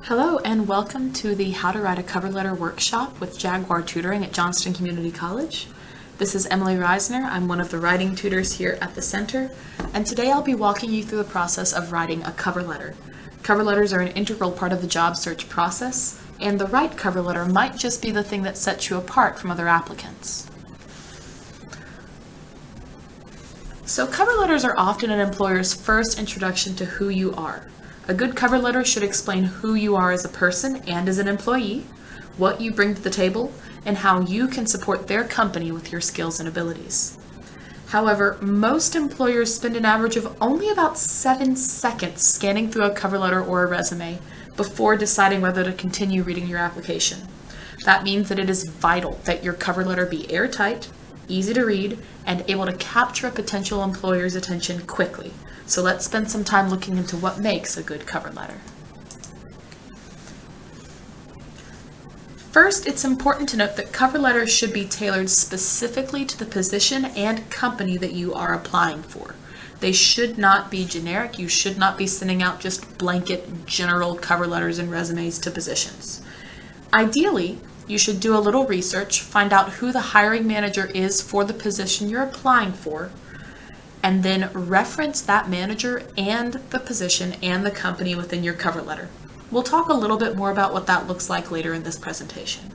Hello and welcome to the How to Write a Cover Letter workshop with Jaguar Tutoring at Johnston Community College. This is Emily Reisner. I'm one of the writing tutors here at the center, and today I'll be walking you through the process of writing a cover letter. Cover letters are an integral part of the job search process, and the right cover letter might just be the thing that sets you apart from other applicants. So cover letters are often an employer's first introduction to who you are. A good cover letter should explain who you are as a person and as an employee, what you bring to the table, and how you can support their company with your skills and abilities. However, most employers spend an average of only about 7 seconds scanning through a cover letter or a resume before deciding whether to continue reading your application. That means that it is vital that your cover letter be airtight, easy to read, and able to capture a potential employer's attention quickly. So let's spend some time looking into what makes a good cover letter. First, it's important to note that cover letters should be tailored specifically to the position and company that you are applying for. They should not be generic. You should not be sending out just blanket general cover letters and resumes to positions. Ideally, you should do a little research, find out who the hiring manager is for the position you're applying for, and then reference that manager and the position and the company within your cover letter. We'll talk a little bit more about what that looks like later in this presentation.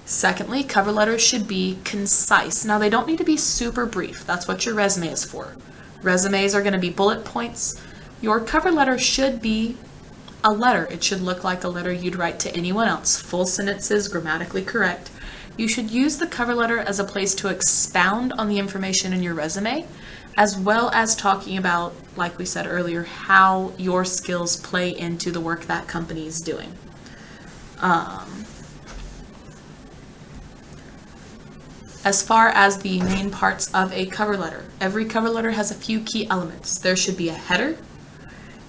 Secondly, cover letters should be concise. Now, they don't need to be super brief. That's what your resume is for. Resumes are going to be bullet points. Your cover letter should be a letter. It should look like a letter you'd write to anyone else. Full sentences, grammatically correct. You should use the cover letter as a place to expound on the information in your resume, as well as talking about, like we said earlier, how your skills play into the work that company is doing. As far as the main parts of a cover letter, every cover letter has a few key elements. There should be a header,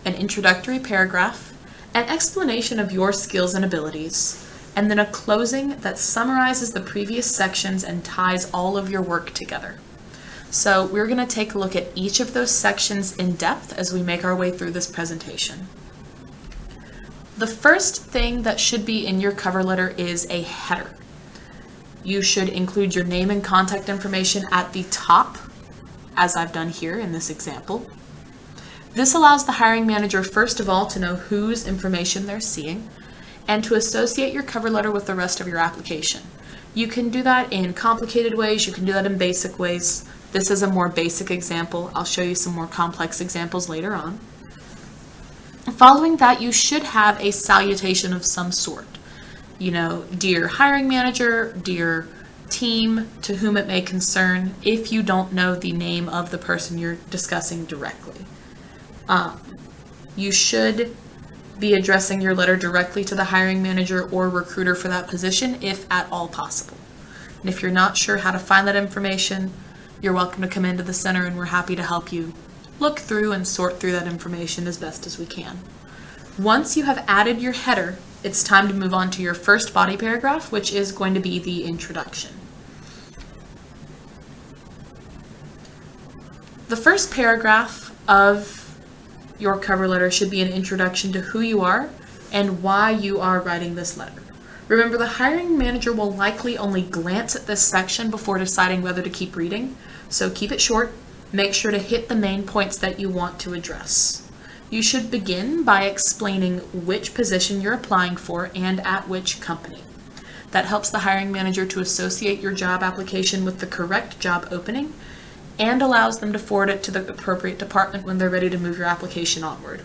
an introductory paragraph, an explanation of your skills and abilities, and then a closing that summarizes the previous sections and ties all of your work together. So we're going to take a look at each of those sections in depth as we make our way through this presentation. The first thing that should be in your cover letter is a header. You should include your name and contact information at the top, as I've done here in this example. This allows the hiring manager, first of all, to know whose information they're seeing and to associate your cover letter with the rest of your application. You can do that in complicated ways, you can do that in basic ways. This is a more basic example. I'll show you some more complex examples later on. Following that, you should have a salutation of some sort. You know, dear hiring manager, dear team, to whom it may concern, if you don't know the name of the person you're discussing directly. You should be addressing your letter directly to the hiring manager or recruiter for that position, if at all possible. And if you're not sure how to find that information, you're welcome to come into the center and we're happy to help you look through and sort through that information as best as we can. Once you have added your header, it's time to move on to your first body paragraph, which is going to be the introduction. The first paragraph of your cover letter should be an introduction to who you are and why you are writing this letter. Remember, the hiring manager will likely only glance at this section before deciding whether to keep reading, so keep it short. Make sure to hit the main points that you want to address. You should begin by explaining which position you're applying for and at which company. That helps the hiring manager to associate your job application with the correct job opening and allows them to forward it to the appropriate department when they're ready to move your application onward.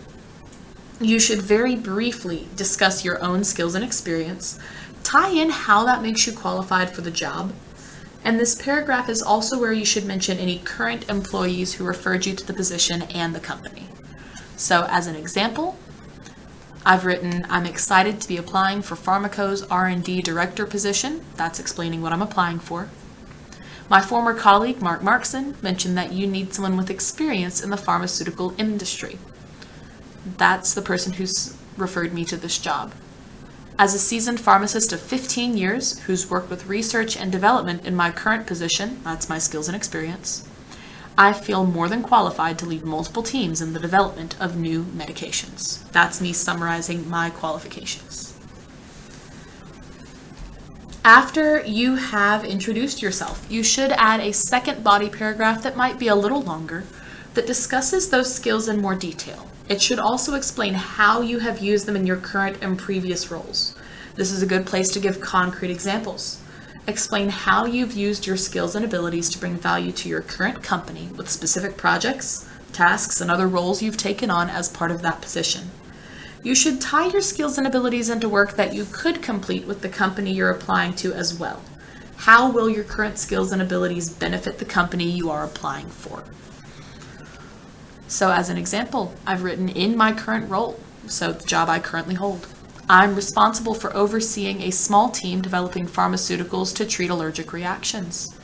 You should very briefly discuss your own skills and experience, tie in how that makes you qualified for the job, and this paragraph is also where you should mention any current employees who referred you to the position and the company. So as an example, I've written, I'm excited to be applying for Pharmaco's R&D director position. That's explaining what I'm applying for. My former colleague, Mark Markson, mentioned that you need someone with experience in the pharmaceutical industry. That's the person who's referred me to this job. As a seasoned pharmacist of 15 years who's worked with research and development in my current position, that's my skills and experience, I feel more than qualified to lead multiple teams in the development of new medications. That's me summarizing my qualifications. After you have introduced yourself, you should add a second body paragraph that might be a little longer that discusses those skills in more detail. It should also explain how you have used them in your current and previous roles. This is a good place to give concrete examples. Explain how you've used your skills and abilities to bring value to your current company with specific projects, tasks, and other roles you've taken on as part of that position. You should tie your skills and abilities into work that you could complete with the company you're applying to as well. How will your current skills and abilities benefit the company you are applying for? So as an example, I've written in my current role, so the job I currently hold. I'm responsible for overseeing a small team developing pharmaceuticals to treat allergic reactions.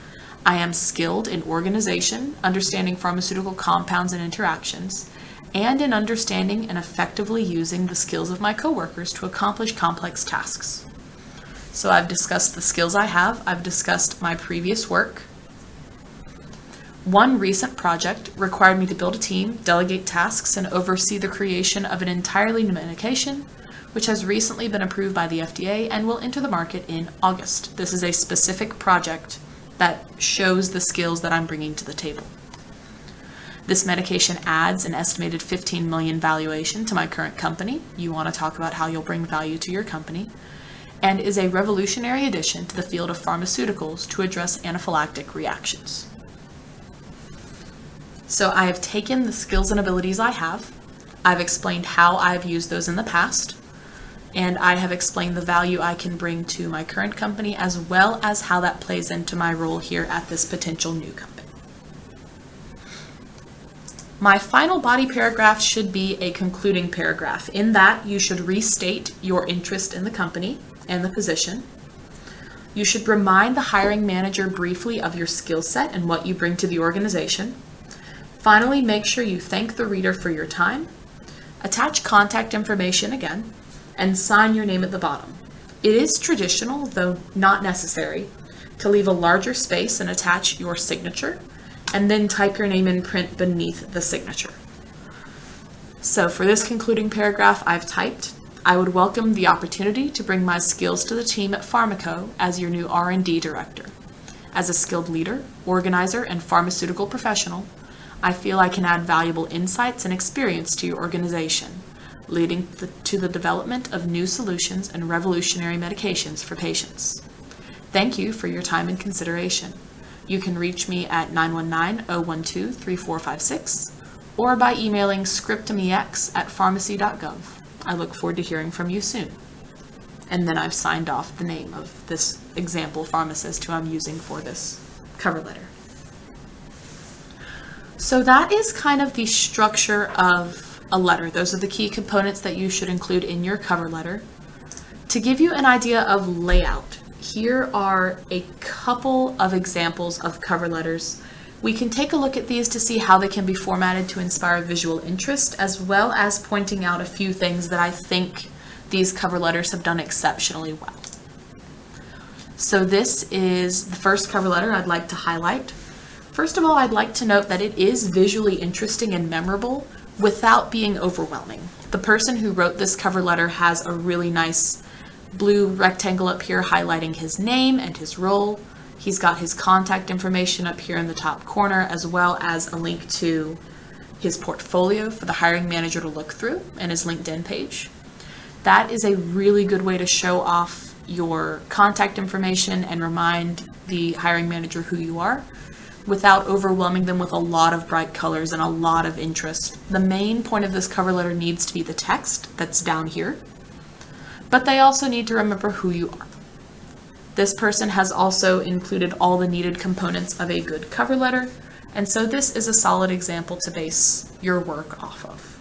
I am skilled in organization, understanding pharmaceutical compounds and interactions, and in understanding and effectively using the skills of my coworkers to accomplish complex tasks. So I've discussed the skills I have, I've discussed my previous work. One recent project required me to build a team, delegate tasks, and oversee the creation of an entirely new medication, which has recently been approved by the FDA and will enter the market in August. This is a specific project that shows the skills that I'm bringing to the table. This medication adds an estimated $15 million valuation to my current company. You want to talk about how you'll bring value to your company. And is a revolutionary addition to the field of pharmaceuticals to address anaphylactic reactions. So I have taken the skills and abilities I have. I've explained how I've used those in the past. And I have explained the value I can bring to my current company as well as how that plays into my role here at this potential new company. My final body paragraph should be a concluding paragraph. In that, you should restate your interest in the company and the position. You should remind the hiring manager briefly of your skill set and what you bring to the organization. Finally, make sure you thank the reader for your time. Attach contact information again, and sign your name at the bottom. It is traditional, though not necessary, to leave a larger space and attach your signature, and then type your name in print beneath the signature. So for this concluding paragraph I've typed, I would welcome the opportunity to bring my skills to the team at Pharmaco as your new R&D director. As a skilled leader, organizer, and pharmaceutical professional, I feel I can add valuable insights and experience to your organization, leading to the development of new solutions and revolutionary medications for patients. Thank you for your time and consideration. You can reach me at 919-012-3456 or by emailing scriptumex@pharmacy.gov. I look forward to hearing from you soon. And then I've signed off the name of this example pharmacist who I'm using for this cover letter. So that is kind of the structure of a letter. Those are the key components that you should include in your cover letter. To give you an idea of layout, here are a couple of examples of cover letters. We can take a look at these to see how they can be formatted to inspire visual interest, as well as pointing out a few things that I think these cover letters have done exceptionally well. So this is the first cover letter I'd like to highlight. First of all, I'd like to note that it is visually interesting and memorable without being overwhelming. The person who wrote this cover letter has a really nice blue rectangle up here highlighting his name and his role. He's got his contact information up here in the top corner, as well as a link to his portfolio for the hiring manager to look through and his LinkedIn page. That is a really good way to show off your contact information and remind the hiring manager who you are, without overwhelming them with a lot of bright colors and a lot of interest. The main point of this cover letter needs to be the text that's down here, but they also need to remember who you are. This person has also included all the needed components of a good cover letter, and so this is a solid example to base your work off of.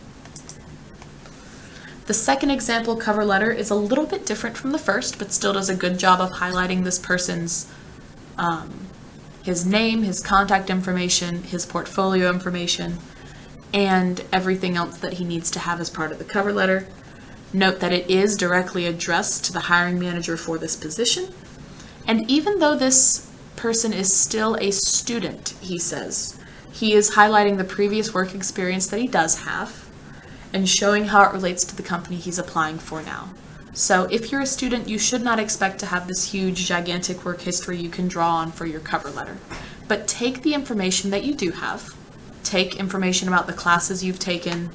The second example cover letter is a little bit different from the first, but still does a good job of highlighting this person's his name, his contact information, his portfolio information, and everything else that he needs to have as part of the cover letter. Note that it is directly addressed to the hiring manager for this position. And even though this person is still a student, he says, He is highlighting the previous work experience that he does have and showing how it relates to the company he's applying for now. So if you're a student, you should not expect to have this huge, gigantic work history you can draw on for your cover letter. But take the information that you do have, take information about the classes you've taken,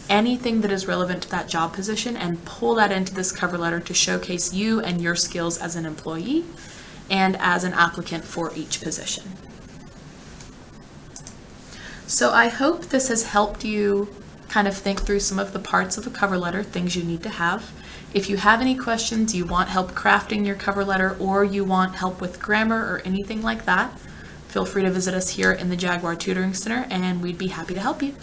anything that is relevant to that job position, and pull that into this cover letter to showcase you and your skills as an employee and as an applicant for each position. So I hope this has helped you kind of think through some of the parts of a cover letter, things you need to have. If you have any questions, you want help crafting your cover letter, or you want help with grammar or anything like that, feel free to visit us here in the Jaguar Tutoring Center and we'd be happy to help you.